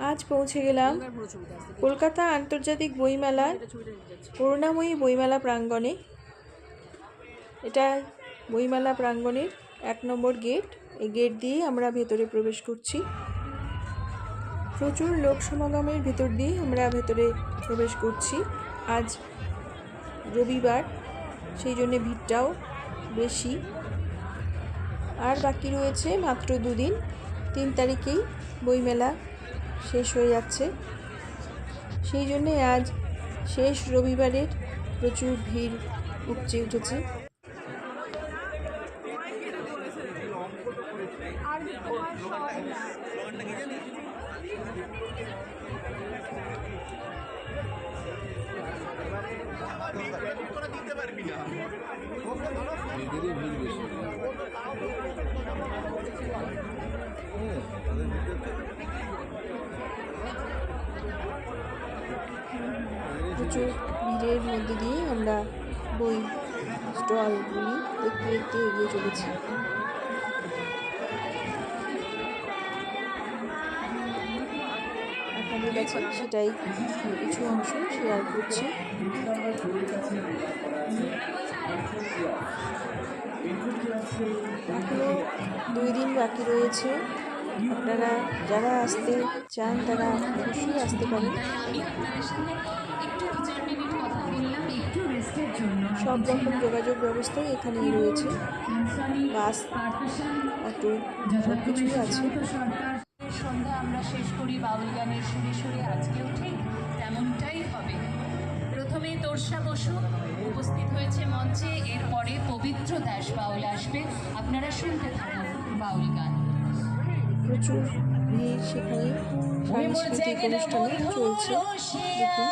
আজ পৌঁছে গেলাম কলকাতা আন্তর্জাতিক বইমেলার করুণাময়ী বইমেলা প্রাঙ্গণে। এটা বইমেলা প্রাঙ্গণের 1 নম্বর গেট। এই গেট দিয়ে আমরা ভেতরে প্রবেশ করছি। প্রচুর লোক সমাগমের ভেতর দিয়ে আমরা ভেতরে প্রবেশ করছি। আজ রবিবার, সেই জন্য ভিড়টাও বেশি। আর বাকি রয়েছে মাত্র 2 দিন। 3 তারিখেই বইমেলা শেষ হয়ে যাচ্ছে। সেই জন্যে আজ শেষ রবিবারের প্রচুর ভিড় উপচে উঠেছে। প্রচুর ভিড়ের মধ্যে দিয়ে আমরা বই স্টলগুলি দেখতে দেখতে এগিয়ে চলেছি। আপনাদের কাছে সেটাই কিছু অংশ শেয়ার করছি। এখনো 2 দিন বাকি রয়েছে। আপনারা যারা আসতে চান তারা অবশ্যই আসতে পারেন। সব রকম যোগাযোগ ব্যবস্থাই এখানেই রয়েছে। বাস, অটো সব কিছুই আছে। সন্ধ্যা আমরা শেষ করি বাউল গানের সুরে সুরে। আজকেও ঠিক তেমনটাই হবে। প্রথমে তোরসা বসু উপস্থিত হয়েছে মঞ্চে, এরপরে পবিত্র দাস বাউল আসবে। আপনারা শুনতে থাকুন বাউল গান। প্রচুর ভিড় সেখানে, সাংস্কৃতিক অনুষ্ঠানে চলছে। দেখুন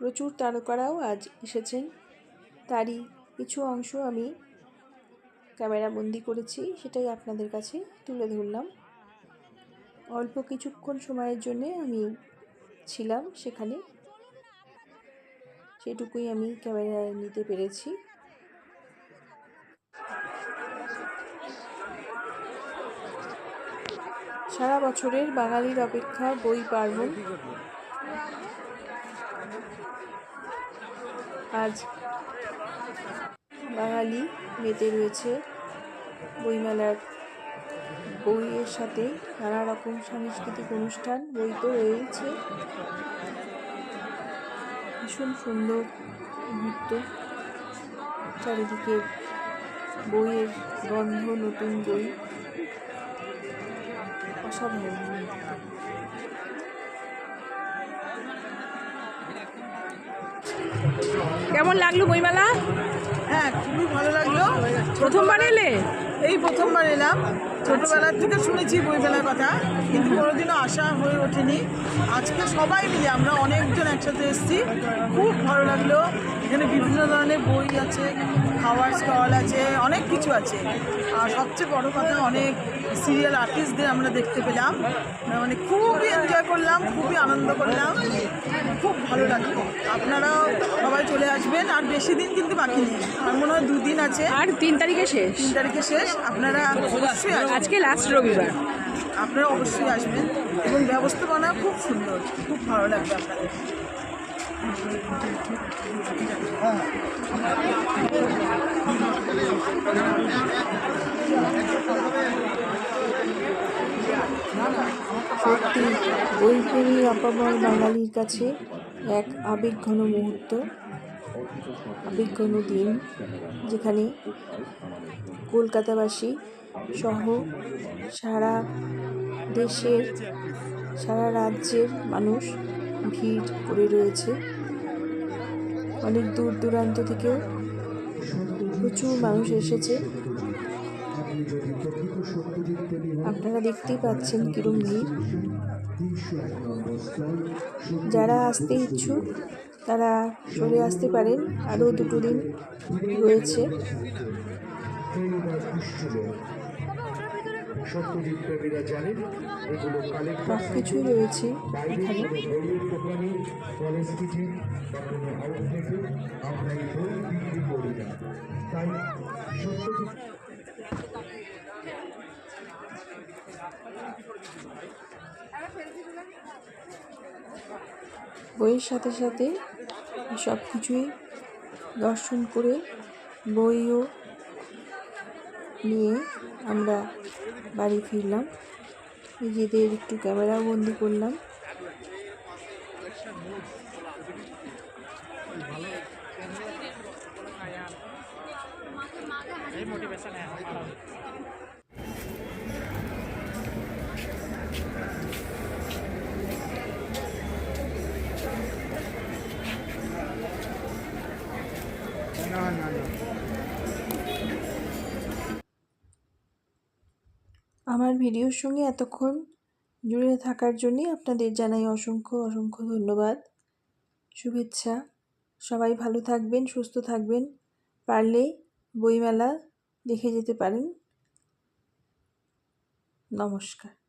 প্রচুর তারকারাও আজ এসেছেন। তারই কিছু অংশ আমি ক্যামেরা বন্দি করেছি, সেটাই আপনাদের কাছে তুলে ধরলাম। অল্প কিছুক্ষণ সময়ের জন্যে আমি ছিলাম সেখানে, সেটুকুই আমি ক্যামেরায় নিতে পেরেছি। সারা বছরের বাঙালির অপেক্ষা বই পার্বণ আজ বাঙালি মেতে রয়েছে। বইমেলার বইয়ের সাথে নানা রকম সাংস্কৃতিক অনুষ্ঠান, বই তো রয়েছে। ভীষণ সুন্দর মুহূর্ত, চারিদিকে বইয়ের গন্ধ, নতুন বই, অসাধারণ মুহূর্ত। কেমন লাগলো বইমেলা? হ্যাঁ, খুবই ভালো লাগলো। প্রথমবার এলে? এই প্রথমবার এলাম। ছোটবেলার থেকে শুনেছি বইমেলার কথা, কিন্তু কোনোদিনও আসা হয়ে ওঠেনি। আজকে সবাই মিলে আমরা অনেকজন একসাথে এসেছি, খুব ভালো লাগলো। এখানে বিভিন্ন ধরনের বই আছে, খাওয়ার স্টল আছে, অনেক কিছু আছে। আর সবচেয়ে বড় কথা, অনেক সিরিয়াল আর্টিস্টদের আমরা দেখতে পেলাম। মানে খুবই এনজয় করলাম, খুবই আনন্দ করলাম, খুব ভালো লাগলো। আপনারাও সবাই চলে আসবেন। আর বেশি দিন কিন্তু বাকি নেই, আমার মনে হয় 2 দিন আছে। আর 3 তারিখে শেষ। 3 তারিখে শেষ। আপনারা অবশ্যই আসবেন। আজকে লাস্ট রবিবার। আপনারা অবশ্যই আসবেন, এবং ব্যবস্থাপনা খুব সুন্দর, খুব ভালো লাগবে আপনাদের। সত্যি বইপ্রেমী অপামর বাঙালির কাছে এক আবেগঘন মুহূর্ত, আবেগঘন দিন, যেখানে কলকাতাবাসী সহ সারা দেশের, সারা রাজ্যের মানুষ ভিড় করে রয়েছে। অনেক দূর দূরান্ত থেকেও প্রচুর মানুষ এসেছে, আপনারা দেখতেই পাচ্ছেন কিরম ভিড়। যারা আসতে ইচ্ছুক তারা চলে আসতে পারেন, আরও 2 দিন রয়েছে। সব কিছুই রয়েছে এখানে। বইয়ের সাথে সাথে সব কিছুই দর্শন করে বইও নিয়ে আমরা বাড়ি ফিরলাম। নিজেদের একটু ক্যামেরা বন্দি করলাম। আমার ভিডিওর সঙ্গে এতক্ষণ জুড়ে থাকার জন্যে আপনাদের জানাই অসংখ্য অসংখ্য ধন্যবাদ, শুভেচ্ছা। সবাই ভালো থাকবেন, সুস্থ থাকবেন। পারলে বইমেলা দেখে যেতে পারেন। নমস্কার।